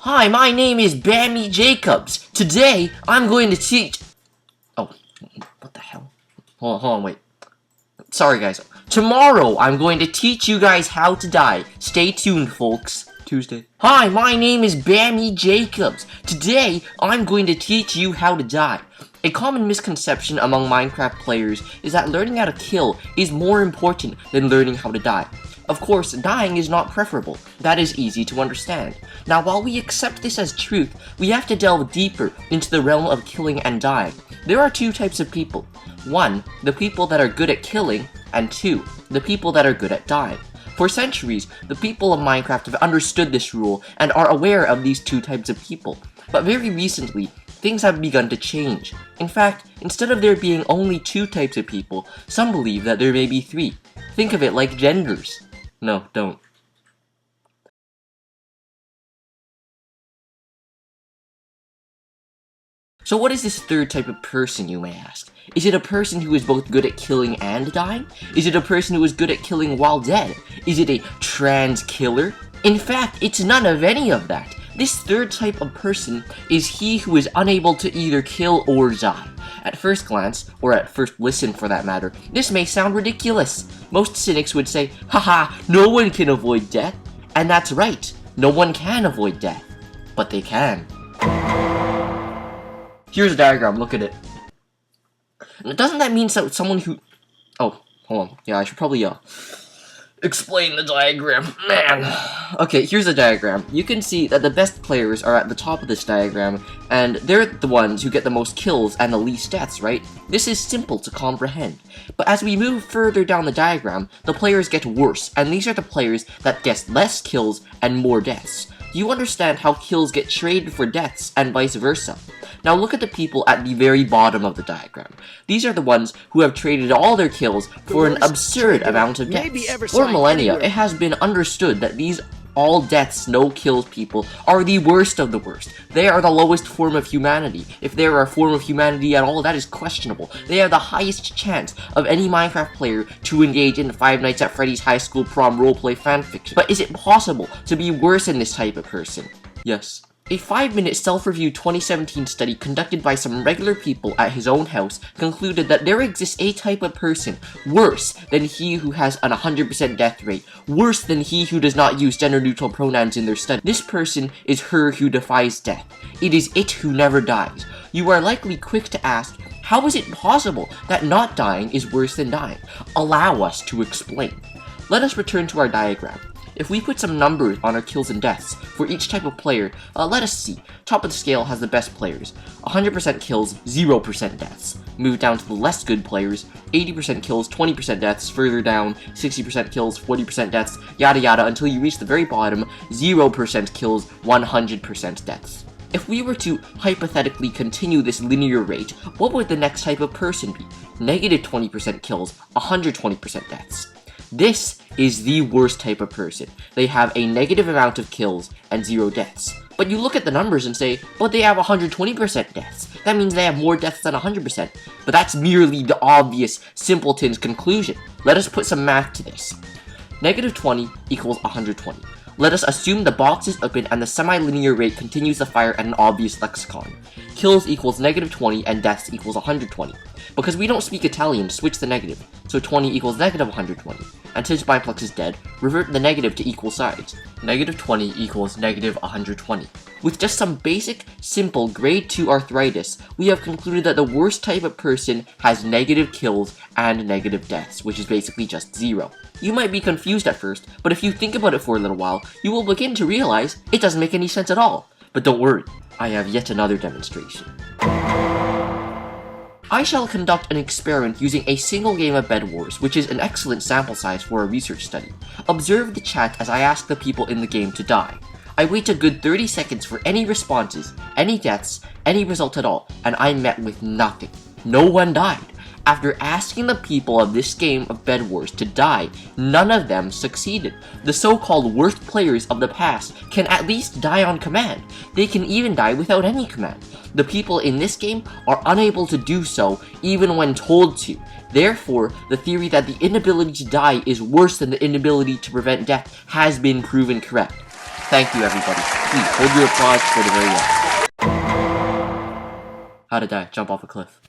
Hi, my name is Bammy Jacobs. Today, I'm going to teach... Oh, what the hell? Hold on, wait. Sorry, guys. Tomorrow, I'm going to teach you guys how to die. Stay tuned, folks. Tuesday. Hi, my name is Bammy Jacobs. Today, I'm going to teach you how to die. A common misconception among Minecraft players is that learning how to kill is more important than learning how to die. Of course, dying is not preferable. That is easy to understand. Now, while we accept this as truth, we have to delve deeper into the realm of killing and dying. There are two types of people. 1. The people that are good at killing, and 2. The people that are good at dying. For centuries, the people of Minecraft have understood this rule and are aware of these two types of people. But very recently, things have begun to change. In fact, instead of there being only two types of people, some believe that there may be 3. Think of it like genders. No, don't. So what is this third type of person, you may ask? Is it a person who is both good at killing and dying? Is it a person who is good at killing while dead? Is it a trans killer? In fact, it's none of any of that. This third type of person is he who is unable to either kill or die. At first glance, or at first listen for that matter, this may sound ridiculous. Most cynics would say, haha, no one can avoid death. And that's right, no one can avoid death. But they can. Here's a diagram, look at it. Doesn't that mean someone who... Oh, hold on. Yeah, I should probably, explain the diagram. Man. Okay, here's the diagram. You can see that the best players are at the top of this diagram, and they're the ones who get the most kills and the least deaths, right? This is simple to comprehend. But as we move further down the diagram, the players get worse, and these are the players that get less kills and more deaths. Do you understand how kills get traded for deaths, and vice versa? Now look at the people at the very bottom of the diagram. These are the ones who have traded all their kills for an absurd amount of deaths. For millennia, it has been understood that these all deaths, no kills people are the worst of the worst. They are the lowest form of humanity. If they are a form of humanity at all, that is questionable. They have the highest chance of any Minecraft player to engage in Five Nights at Freddy's high school prom roleplay fanfiction. But is it possible to be worse than this type of person? Yes. A 5-minute self-review 2017 study conducted by some regular people at his own house concluded that there exists a type of person worse than he who has an 100% death rate, worse than he who does not use gender-neutral pronouns in their study. This person is her who defies death. It is it who never dies. You are likely quick to ask, how is it possible that not dying is worse than dying? Allow us to explain. Let us return to our diagram. If we put some numbers on our kills and deaths for each type of player, let us see. Top of the scale has the best players. 100% kills, 0% deaths. Move down to the less good players. 80% kills, 20% deaths. Further down, 60% kills, 40% deaths. Yada yada until you reach the very bottom, 0% kills, 100% deaths. If we were to hypothetically continue this linear rate, what would the next type of person be? Negative 20% kills, 120% deaths. This is the worst type of person. They have a negative amount of kills and 0 deaths. But you look at the numbers and say, but they have 120% deaths. That means they have more deaths than 100%. But that's merely the obvious simpleton's conclusion. Let us put some math to this. Negative 20 equals 120. Let us assume the box is open and the semi-linear rate continues to fire at an obvious lexicon. Kills equals negative 20 and deaths equals 120. Because we don't speak Italian, switch the negative. So 20 equals negative 120. And since Biplex is dead, revert the negative to equal sides. Negative 20 equals negative 120. With just some basic, simple grade 2 arthritis, we have concluded that the worst type of person has negative kills and negative deaths, which is basically just 0. You might be confused at first, but if you think about it for a little while, you will begin to realize it doesn't make any sense at all. But don't worry, I have yet another demonstration. I shall conduct an experiment using a single game of Bed Wars, which is an excellent sample size for a research study. Observe the chat as I ask the people in the game to die. I wait a good 30 seconds for any responses, any deaths, any result at all, and I met with nothing. No one died. After asking the people of this game of Bed Wars to die, none of them succeeded. The so-called worst players of the past can at least die on command. They can even die without any command. The people in this game are unable to do so even when told to. Therefore, the theory that the inability to die is worse than the inability to prevent death has been proven correct. Thank you, everybody. Please, hold your applause for the very end. How to die. Jump off a cliff.